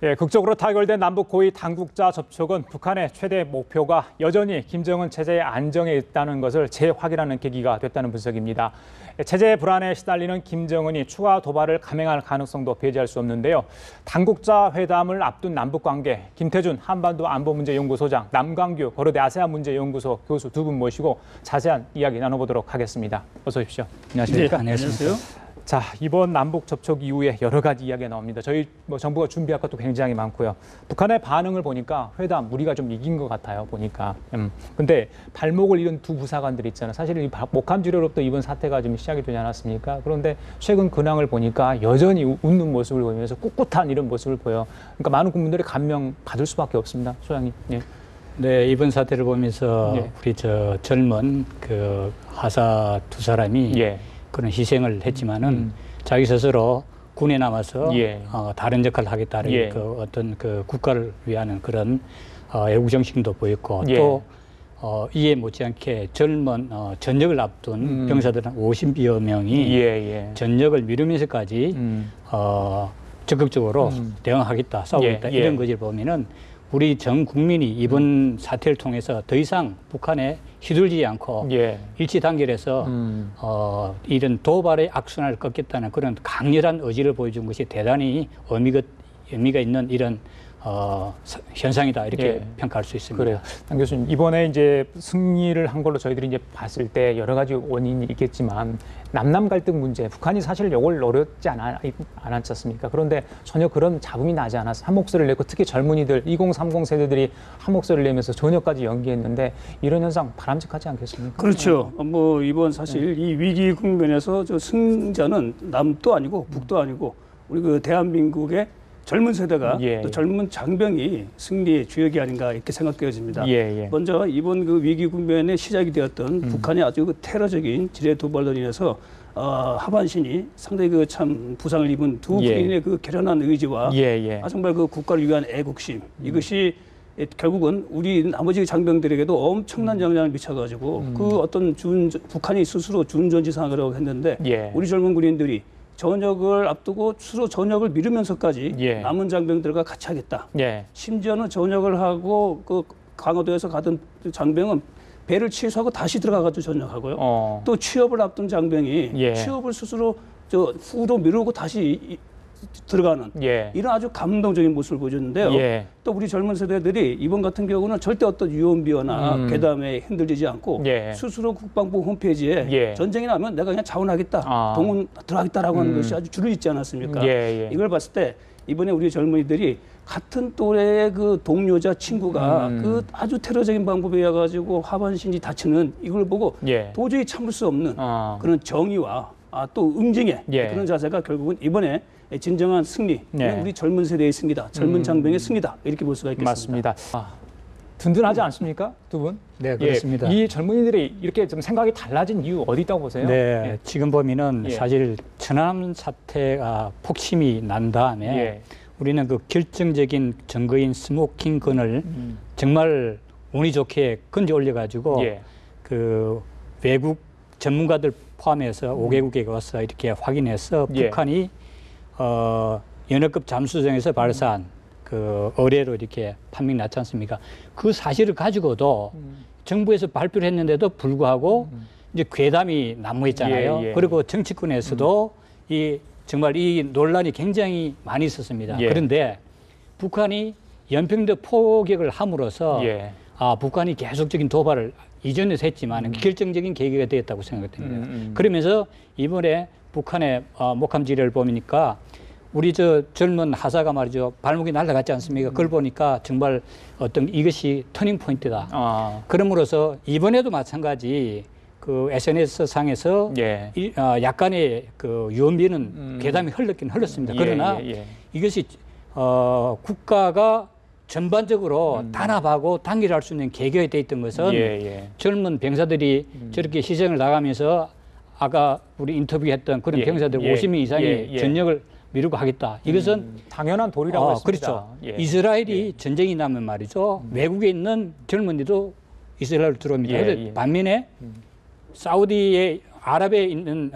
예, 극적으로 타결된 남북 고위 당국자 접촉은 북한의 최대 목표가 여전히 김정은 체제의 안정에 있다는 것을 재확인하는 계기가 됐다는 분석입니다. 체제 불안에 시달리는 김정은이 추가 도발을 감행할 가능성도 배제할 수 없는데요. 당국자 회담을 앞둔 남북 관계, 김태준 한반도 안보문제연구소장, 남광규 거르대 아세안 문제연구소 교수 두 분 모시고 자세한 이야기 나눠보도록 하겠습니다. 어서 오십시오. 안녕하십니까? 네, 안녕하세요. 자, 이번 남북 접촉 이후에 여러 가지 이야기가 나옵니다. 저희 정부가 준비할 것도 굉장히 많고요. 북한의 반응을 보니까 회담 우리가 좀 이긴 것 같아요. 보니까. 근데 발목을 잃은 두 부사관들이 있잖아요. 사실 이 목함지뢰로부터 이번 사태가 좀 시작이 되지 않았습니까? 그런데 최근 근황을 보니까 여전히 웃는 모습을 보이면서 꿋꿋한 이런 모습을 보여. 그러니까 많은 국민들이 감명 받을 수밖에 없습니다. 소장님. 예. 네, 이번 사태를 보면서 예. 우리 젊은 그 하사 두 사람이 예. 그런 희생을 했지만은 자기 스스로 군에 남아서 예. 다른 역할을 하겠다는 예. 그 어떤 그 국가를 위하는 그런 애국 정신도 보였고 예. 또 이에 못지않게 젊은 전역을 앞둔 병사들 50여 명이 예. 전역을 미루면서까지 적극적으로 대응하겠다, 싸우겠다 예. 이런 것을 보면은 우리 전 국민이 이번 사태를 통해서 더 이상 북한에 휘둘리지 않고 예. 일치 단결해서 이런 도발의 악순환을 꺾겠다는 그런 강렬한 의지를 보여준 것이 대단히 의미가 있는 이런 현상이다 이렇게 예. 평가할 수 있습니다. 그래요. 당 교수님, 이번에 이제 승리를 한 걸로 저희들이 이제 봤을 때 여러 가지 원인이 있겠지만 남남 갈등 문제, 북한이 사실 이걸 노렸지 않았지 않습니까? 그런데 전혀 그런 잡음이 나지 않아서 한 목소리를 내고 특히 젊은이들 2030 세대들이 한 목소리를 내면서 전역까지 연기했는데 이런 현상 바람직하지 않겠습니까? 그렇죠. 뭐 이번 사실 이 위기 국면에서 저 승자는 남도 아니고 북도 아니고 우리 그 대한민국의 젊은 세대가 예. 또 젊은 장병이 승리의 주역이 아닌가 이렇게 생각되어집니다. 예. 먼저 이번 그 위기 국면에 시작이 되었던 북한의 아주 그 테러적인 지뢰 도발로 인해서 하반신이 상당히 그 참 부상을 입은 두 예. 개인의 그 결연한 의지와 정말 그 국가를 위한 애국심 이것이 결국은 우리 나머지 장병들에게도 엄청난 영향을 미쳐가지고 그 어떤 북한이 스스로 준전지상하라고 했는데 우리 젊은 군인들이 전역을 앞두고 스스로 전역을 미루면서까지 남은 장병들과 같이 하겠다. 심지어는 전역을 하고 그 강화도에서 가던 장병은 배를 취소하고 다시 들어가가지고 전역하고요. 또 취업을 앞둔 장병이 취업을 스스로 후로 미루고 다시 들어가는 이런 아주 감동적인 모습을 보여줬는데요. 또 우리 젊은 세대들이 이번 같은 경우는 절대 어떤 유언비어나 괴담에 흔들리지 않고 스스로 국방부 홈페이지에 전쟁이 나면 내가 그냥 자원하겠다, 동원 들어가겠다라고 하는 것이 아주 줄을 잇지 않았습니까? 이걸 봤을 때 이번에 우리 젊은이들이 같은 또래의 그 동료자 친구가 그 아주 테러적인 방법에 의해 가지고 하반신이 다치는 이걸 보고 도저히 참을 수 없는 그런 정의와 또 응징의 그런 자세가 결국은 이번에 진정한 승리, 우리 젊은 세대의 승리다, 젊은 장병의 승리다 이렇게 볼 수가 있겠습니다. 맞습니다. 든든하지 않습니까, 두 분? 네, 그렇습니다. 이 젊은이들이 이렇게 좀 생각이 달라진 이유 어디 있다고 보세요? 네, 지금 보면은 사실 천안 사태가 폭침이 난 다음에 우리는 그 결정적인 증거인 스모킹 건을 정말 운이 좋게 건져 올려가지고 그 외국 전문가들 포함해서 5개국에 가서 이렇게 확인해서 북한이 연합급 잠수정에서 발사한 그 의뢰로 이렇게 판명이 났지 않습니까? 그 사실을 가지고도 정부에서 발표를 했는데도 불구하고 이제 괴담이 난무했잖아요. 그리고 정치권에서도 정말 이 논란이 굉장히 많이 있었습니다. 그런데 북한이 연평도 포격을 함으로써 북한이 계속적인 도발을 이전에서 했지만 결정적인 계기가 되었다고 생각됩니다. 그러면서 이번에 북한의 목함지뢰를 보니까 우리 젊은 하사가 말이죠. 발목이 날아갔지 않습니까? 그걸 보니까 정말 어떤 이것이 터닝 포인트다. 그러므로서 이번에도 마찬가지 그 SNS 상에서 약간의 그 유언비는 괴담이 흘렀긴 흘렀습니다. 그러나 이것이 국가가 전반적으로 단합하고 단결할 수 있는 계기가 돼 있던 것은 젊은 병사들이 저렇게 희생을 나가면서 아까 우리 인터뷰했던 그런 병사들 50명 이상이 전역을 미루고 하겠다. 이것은 당연한 도리라고 했습니다. 그렇죠. 이스라엘이 전쟁이 나면 말이죠. 외국에 있는 젊은이도 이스라엘로 들어옵니다. 반면에 사우디의 아랍에 있는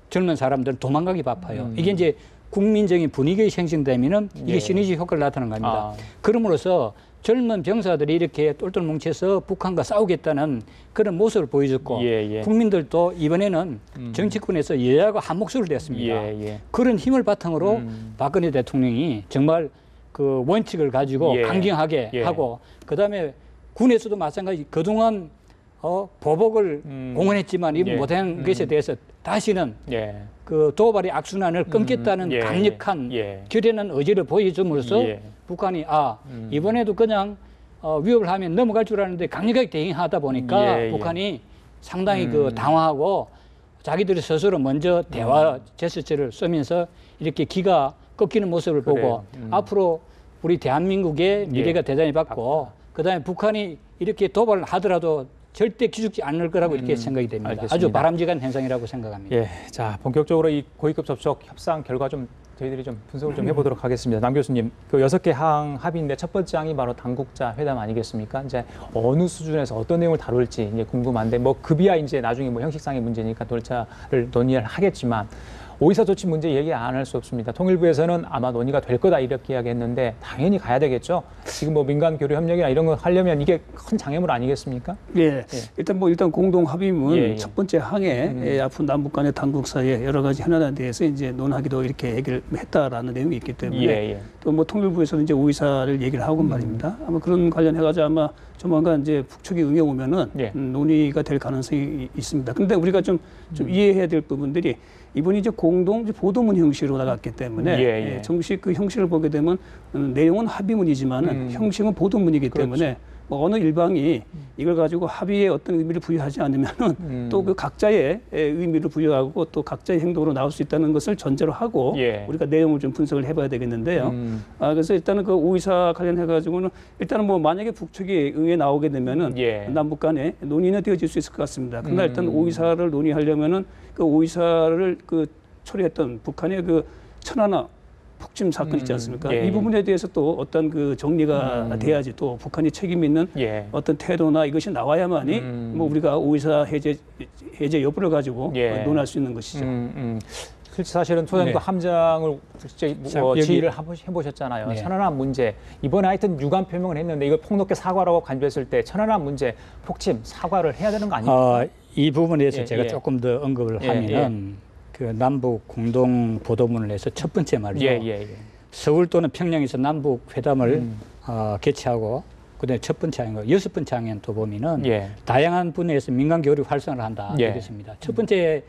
젊은 사람들은 도망가기 바빠요. 이게 이제 국민적인 분위기가 형성되면은 이게 예. 시너지 효과를 나타나는 겁니다. 아. 그럼으로써 젊은 병사들이 이렇게 똘똘 뭉쳐서 북한과 싸우겠다는 그런 모습을 보여줬고 예, 예. 국민들도 이번에는 정치권에서 여야가 한 목소리를 냈습니다. 예, 예. 그런 힘을 바탕으로 박근혜 대통령이 정말 그 원칙을 가지고 예. 강경하게 예. 하고 그다음에 군에서도 마찬가지 그동안 보복을 공언했지만 이거 예. 못한 것에 대해서 다시는 예. 그 도발의 악순환을 끊겠다는 예. 강력한 예. 결연한 의지를 보여줌으로써 예. 북한이 이번에도 그냥 위협을 하면 넘어갈 줄 알았는데 강력하게 대응하다 보니까 예. 예. 북한이 상당히 그 당황하고 자기들이 스스로 먼저 대화 제스처를 쓰면서 이렇게 기가 꺾이는 모습을 그래요. 보고 앞으로 우리 대한민국의 미래가 예. 대단히 밝고 그다음에 북한이 이렇게 도발을 하더라도 절대 기죽지 않을 거라고 이렇게 생각이 됩니다. 알겠습니다. 아주 바람직한 현상이라고 생각합니다. 예, 자 본격적으로 이 고위급 접촉 협상 결과 좀 저희들이 좀 분석을 좀 해보도록 하겠습니다. 남 교수님, 그 6개 항 합의인데 첫 번째 항이 바로 당국자 회담 아니겠습니까? 이제 어느 수준에서 어떤 내용을 다룰지 이제 궁금한데 뭐 급이야 이제 나중에 뭐 형식상의 문제니까 절차를 논의를 하겠지만. 오이사 조치 문제 얘기 안 할 수 없습니다. 통일부에서는 아마 논의가 될 거다 이렇게 이야기했는데 당연히 가야 되겠죠. 지금 뭐 민간 교류 협력이나 이런 거 하려면 이게 큰 장애물 아니겠습니까? 예. 일단 공동 합의문 예, 예. 첫 번째 항에 앞으로 남북 간의 당국 사이에 여러 가지 현안에 대해서 이제 논하기도 이렇게 얘기를 했다라는 내용이 있기 때문에 예. 또 뭐 통일부에서는 이제 오이사를 얘기를 하고 말입니다. 아마 그런 관련해가지고 아마 조만간 이제 북측이 응해오면은 예. 논의가 될 가능성이 있습니다. 근데 우리가 좀 이해해야 될 부분들이 이번이 이제 공동 보도문 형식으로 나갔기 때문에 예. 정식 그 형식을 보게 되면 내용은 합의문이지만은 형식은 보도문이기 그렇죠. 때문에 뭐 어느 일방이 이걸 가지고 합의에 어떤 의미를 부여하지 않으면은 또 그 각자의 의미를 부여하고 또 각자의 행동으로 나올 수 있다는 것을 전제로 하고 예. 우리가 내용을 좀 분석을 해봐야 되겠는데요. 그래서 일단은 그 오이사 관련해 가지고는 일단은 뭐 만약에 북측이 응해 나오게 되면은 예. 남북 간에 논의는 되어질 수 있을 것 같습니다. 그러나 일단 오이사를 논의하려면은 그 오이사를 그 처리했던 북한의 그 천안함 폭침 사건 있지 않습니까? 예. 이 부분에 대해서 또 어떤 그 정리가 돼야지 또 북한이 책임 있는 예. 어떤 태도나 이것이 나와야만이 뭐 우리가 오이사 해제 여부를 가지고 예. 논할 수 있는 것이죠. 실제 사실은 소장도 네. 함장을 여기- 지휘를 해보셨잖아요. 네. 천안함 문제 이번에 하여튼 유감 표명을 했는데 이거 폭넓게 사과라고 간주했을 때 천안함 문제 폭침 사과를 해야 되는 거 아닙니까? 이 부분에 대해서 예, 제가 예. 조금 더 언급을 예, 하면은 그 남북 공동 보도문을 해서 첫 번째 말이죠. 예. 서울 또는 평양에서 남북 회담을 개최하고 그다음에 첫 번째 항이고 여섯 번째 항에는 또 보면은 예. 다양한 분야에서 민간 교류 활성화를 한다 예. 이렇습니다. 첫 번째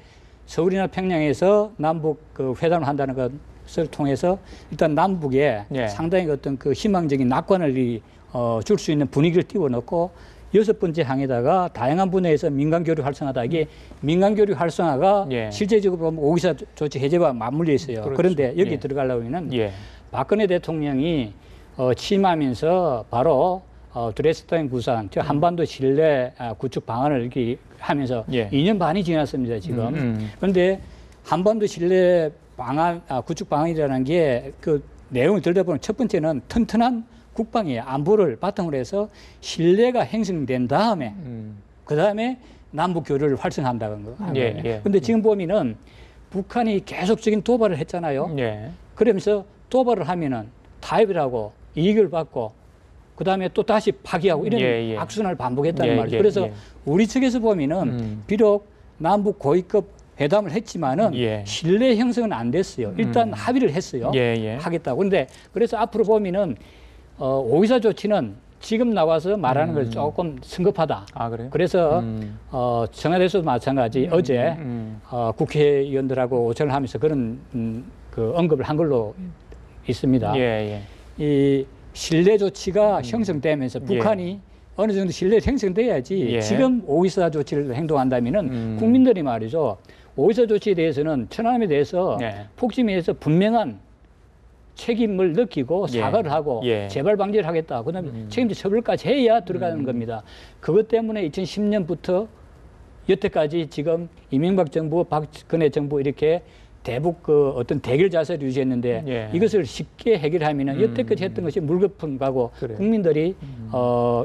서울이나 평양에서 남북 그 회담을 한다는 것을 통해서 일단 남북에 예. 상당히 어떤 그 희망적인 낙관을 줄 수 있는 분위기를 띄워넣고 여섯 번째 항에다가 다양한 분야에서 민간 교류 활성화다. 이게 민간 교류 활성화가 예. 실제적으로 보면 오이사 조치 해제와 맞물려 있어요. 그렇죠. 그런데 여기 예. 들어가려면은 예. 박근혜 대통령이 취임하면서 바로 드레스덴 구상, 즉 한반도 신뢰 구축 방안을 이렇게 하면서 예. 2년 반이 지났습니다 지금. 그런데 한반도 신뢰 방안 구축 방안이라는 게 그 내용을 들여다보면 첫 번째는 튼튼한 국방의 안보를 바탕으로 해서 신뢰가 형성된 다음에 그 다음에 남북 교류를 활성화한다는 거. 예. 그런데 지금 보면은 북한이 계속적인 도발을 했잖아요. 예. 그러면서 도발을 하면은 타협을 하고 이익을 받고 그 다음에 또 다시 파기하고 이런 예. 악순환을 반복했다는 예, 말이죠. 예, 그래서 예. 우리 측에서 보면은 비록 남북 고위급 회담을 했지만은 예. 신뢰 형성은 안 됐어요. 일단 합의를 했어요. 예. 하겠다고. 그런데 그래서 앞으로 보면은 오이사 조치는 지금 나와서 말하는 건 조금 성급하다. 아 그래요? 그래서 청와대에서도 마찬가지 어제 국회의원들하고 오찬을 하면서 그런 그 언급을 한 걸로 있습니다. 예. 이 신뢰 조치가 형성되면서 북한이 어느 정도 신뢰가 형성돼야지 예. 지금 오이사 조치를 행동한다면은 국민들이 말이죠. 오이사 조치에 대해서는 천안함에 대해서 예. 폭침에 대해서 분명한 책임을 느끼고 사과를 하고 예. 재발 방지를 하겠다. 그다음에 책임자 처벌까지 해야 들어가는 겁니다. 그것 때문에 2010년부터 여태까지 지금 이명박 정부, 박근혜 정부 이렇게 대북 그 어떤 대결 자세를 유지했는데 예. 이것을 쉽게 해결하면은 여태까지 했던 것이 물거품 가고 국민들이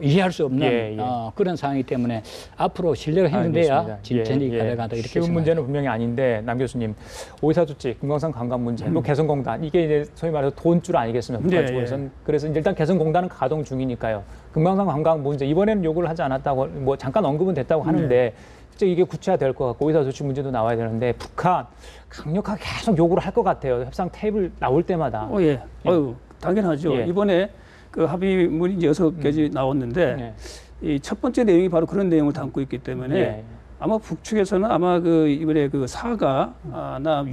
이해할 수 없는 그런 상황이기 때문에 앞으로 신뢰가 형성돼야 진전이 가능하다 이렇게 쉬운 문제는 분명히 아닌데 남 교수님 오이사 조치, 금강산 관광 문제, 또 개성공단 이게 이제 소위 말해서 돈줄 아니겠습니까? 북한 쪽에서는 그래서 일단 개성공단은 가동 중이니까요. 금강산 관광 문제 이번에는 요구를 하지 않았다고 뭐 잠깐 언급은 됐다고 하는데. 진짜 이게 구체화될 것 같고 오이사 조치 문제도 나와야 되는데 북한 강력하게 계속 요구를 할 것 같아요. 협상 테이블 나올 때마다. 예. 당연하죠. 이번에 그 합의문이 이제 6개지 나왔는데 이 첫 번째 내용이 바로 그런 내용을 담고 있기 때문에 아마 북측에서는 아마 그 이번에 그 사과나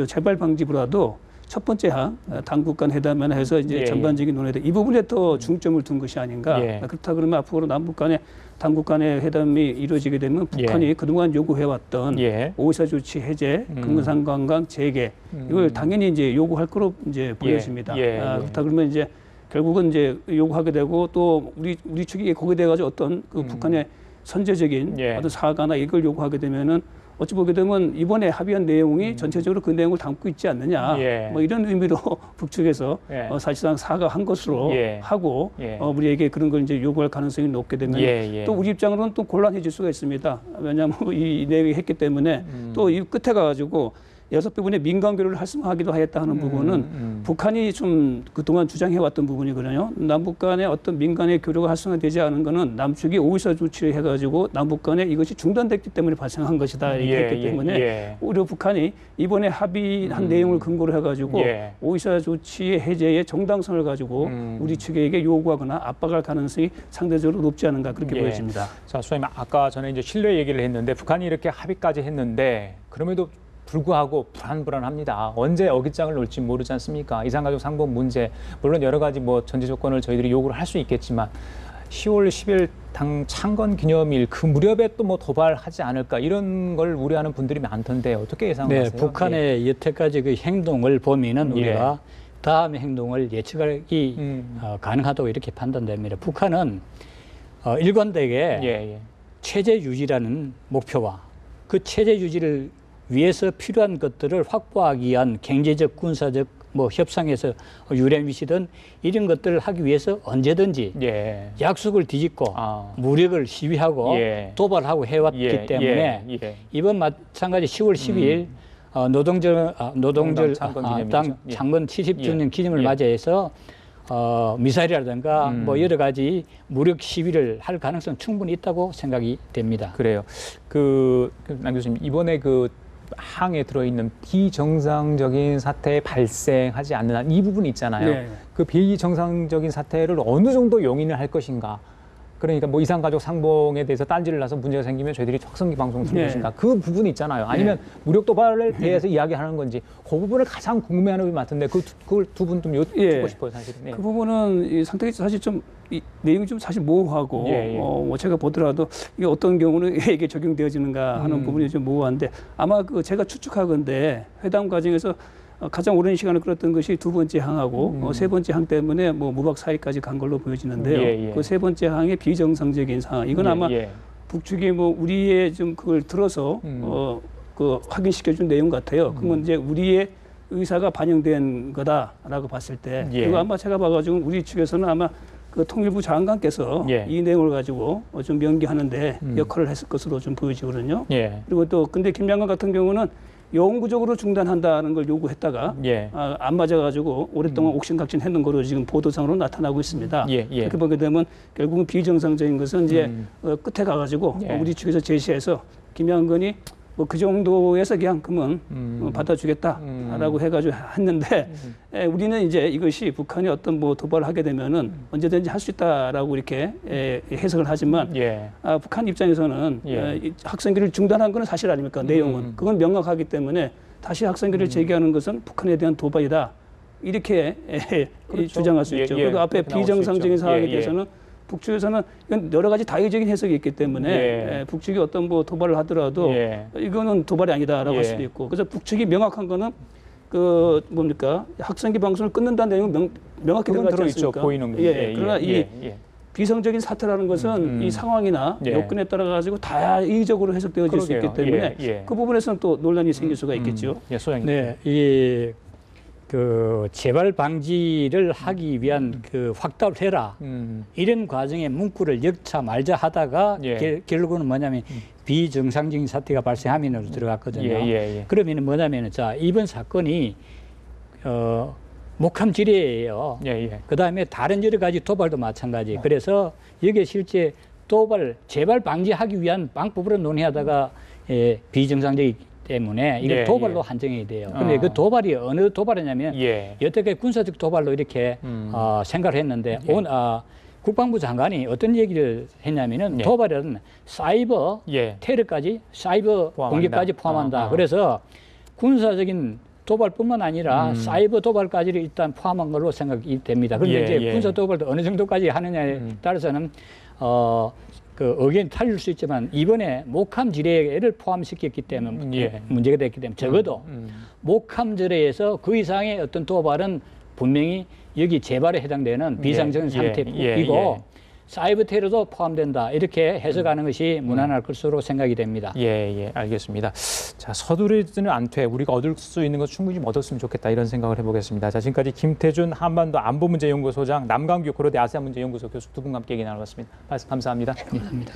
재발 방지보다도 첫 번째 항 당국 간 회담을 해서 이제 전반적인 논의들 이 부분에 더 중점을 둔 것이 아닌가. 그렇다 그러면 앞으로 남북 간의 당국 간의 회담이 이루어지게 되면 북한이 그동안 요구해왔던 오이사 조치 해제, 금강산 관광 재개 이걸 당연히 이제 요구할 거로 이제 보여집니다. 그렇다 그러면 이제 결국은 이제 요구하게 되고 또 우리 측이 거기에 대해 가지고 어떤 그 북한의 선제적인 어떤 사과나 이걸 요구하게 되면은 어찌 보게 되면 이번에 합의한 내용이 전체적으로 그 내용을 담고 있지 않느냐. 뭐 이런 의미로 북측에서 사실상 사과한 것으로 하고 우리에게 그런 걸 이제 요구할 가능성이 높게 되면 또 우리 입장으로는 또 곤란해질 수가 있습니다. 왜냐하면 이 내용이 했기 때문에 또 이 끝에 가가지고 6부분의 민간 교류를 활성화하기도 하였다 하는 부분은 북한이 좀 그동안 주장해왔던 부분이거든요. 남북 간의 어떤 민간의 교류가 활성화되지 않은 것은 남측이 오이사 조치를 해가지고 남북 간에 이것이 중단됐기 때문에 발생한 것이다 이렇게 했기 때문에 오히려 북한이 이번에 합의한 내용을 근거로 해가지고 오이사 조치의 해제의 정당성을 가지고 우리 측에게 요구하거나 압박할 가능성이 상대적으로 높지 않은가 그렇게 보여집니다. 자, 수사님 아까 전에 이제 신뢰 얘기를 했는데 북한이 이렇게 합의까지 했는데 그럼에도 불구하고 불안합니다. 언제 어깃장을 놓을지 모르지 않습니까? 이산가족 상봉 문제, 물론 여러 가지 뭐 전제 조건을 저희들이 요구를 할 수 있겠지만 10월 10일 당 창건 기념일 그 무렵에 또 뭐 도발하지 않을까 이런 걸 우려하는 분들이 많던데 어떻게 예상하세요? 북한의 여태까지 그 행동을 보면은 우리가 다음의 행동을 예측하기 가능하다고 이렇게 판단됩니다. 북한은 일관되게 체제 유지라는 목표와 그 체제 유지를 위해서 필요한 것들을 확보하기 위한 경제적, 군사적 뭐 협상에서 유엔 위시든 이런 것들을 하기 위해서 언제든지 약속을 뒤집고 무력을 시위하고 도발하고 해왔기 때문에 이번 마찬가지 10월 12일 노동절 당 창건 70주년 기념을 맞이해서 미사일이라든가 뭐 여러 가지 무력 시위를 할 가능성 충분히 있다고 생각이 됩니다. 그래요. 남 교수님 이번에 항에 들어있는 비정상적인 사태에 발생하지 않는 한 이 부분이 있잖아요. 그 비정상적인 사태를 어느 정도 용인을 할 것인가. 그러니까 뭐 이산가족 상봉에 대해서 딴지를 나서 문제가 생기면 저희들이 척성기 방송을 들을 것인가. 그 부분이 있잖아요. 아니면 무력 도발에 대해서 이야기하는 건지 그 부분을 가장 궁금해하는 분이 많던데 그걸 두 분 좀 여쭙고 싶어요, 사실은. 그 부분은 상당히 사실 좀 내용이 좀 사실 모호하고 뭐 제가 보더라도 이게 어떤 경우는 이게 적용되어지는가 하는 부분이 좀 모호한데 아마 제가 추측하건대 회담 과정에서 가장 오랜 시간을 끌었던 것이 두 번째 항하고 세 번째 항 때문에 뭐 무박 사이까지 간 걸로 보여지는데요. 그 세 번째 항의 비정상적인 상황 이건 아마 북측이 뭐 우리의 좀 그걸 들어서 확인시켜준 내용 같아요. 그건 이제 우리의 의사가 반영된 거다라고 봤을 때 그리고 아마 제가 봐가지고 우리 측에서는 아마 그 통일부 장관께서 이 내용을 가지고 좀 명기하는데 역할을 했을 것으로 좀 보여지거든요. 그리고 또 근데 김 장관 같은 경우는 영구적으로 중단한다는 걸 요구했다가 안 맞아가지고 오랫동안 옥신각신했는 거로 지금 보도상으로 나타나고 있습니다. 그렇게 보게 되면 결국은 비정상적인 것은 이제 끝에 가가지고 우리 측에서 제시해서 김양건이 뭐 그 정도에서 그냥 그러면 받아주겠다라고 해가지고 했는데 우리는 이제 이것이 북한이 어떤 뭐 도발을 하게 되면은 언제든지 할 수 있다라고 이렇게 해석을 하지만 북한 입장에서는 학생기를 중단한 건 사실 아닙니까? 내용은 그건 명확하기 때문에 다시 학생기를 재개하는 것은 북한에 대한 도발이다 이렇게 주장할 수 있죠. 그리고 앞에 비정상적인 상황에 대해서는 북측에서는 이건 여러 가지 다의적인 해석이 있기 때문에 북측이 어떤 뭐 도발을 하더라도 이거는 도발이 아니다라고 할 수도 있고 그래서 북측이 명확한 거는 학생기 방송을 끊는다는 내용은 명확히 들어가 있지 않습니까? 보이는 거. 그러나 비상적인 사태라는 것은 이 상황이나 예. 요건에 따라 가지고 다이적으로 해석되어질 수 있기 때문에 그 부분에서는 또 논란이 생길 수가 있겠죠. 예, 소장님. 네, 이 그 재발 방지를 하기 위한 그 확답을 해라. 이런 과정에 문구를 역차 말자 하다가 결국은 뭐냐면 비정상적인 사태가 발생하면으로 들어갔거든요. 그러면 뭐냐면 자, 이번 사건이 목함지뢰예요. 그다음에 다른 여러 가지 도발도 마찬가지. 그래서 여기에 실제 재발 방지하기 위한 방법으로 논의하다가 비정상적이기 때문에 이걸 도발로 한정해야 돼요. 근데 그 도발이 어느 도발이냐면 여태까지 군사적 도발로 이렇게 생각을 했는데 국방부 장관이 어떤 얘기를 했냐면은 도발은 사이버 테러까지 사이버 공격까지 포함한다. 그래서 군사적인 도발뿐만 아니라 사이버 도발까지를 일단 포함한 걸로 생각이 됩니다. 그런데 이제 군사 도발도 어느 정도까지 하느냐에 따라서는 그 의견이 탈릴 수 있지만 이번에 목함지뢰를 포함시켰기 때문에 문제가 됐기 때문에 적어도 목함지뢰에서 그 이상의 어떤 도발은 분명히 여기 재발에 해당되는 비상적인 상태이고 사이버 테러도 포함된다. 이렇게 해석하는 것이 무난할 것으로 생각이 됩니다. 알겠습니다. 자, 서두르지는 않되 우리가 얻을 수 있는 것 충분히 좀 얻었으면 좋겠다 이런 생각을 해보겠습니다. 자, 지금까지 김태준 한반도 안보문제연구소장, 남강규 고려대 아세안문제연구소 교수 두 분과 함께 얘기 나눠봤습니다. 말씀 감사합니다. 감사합니다.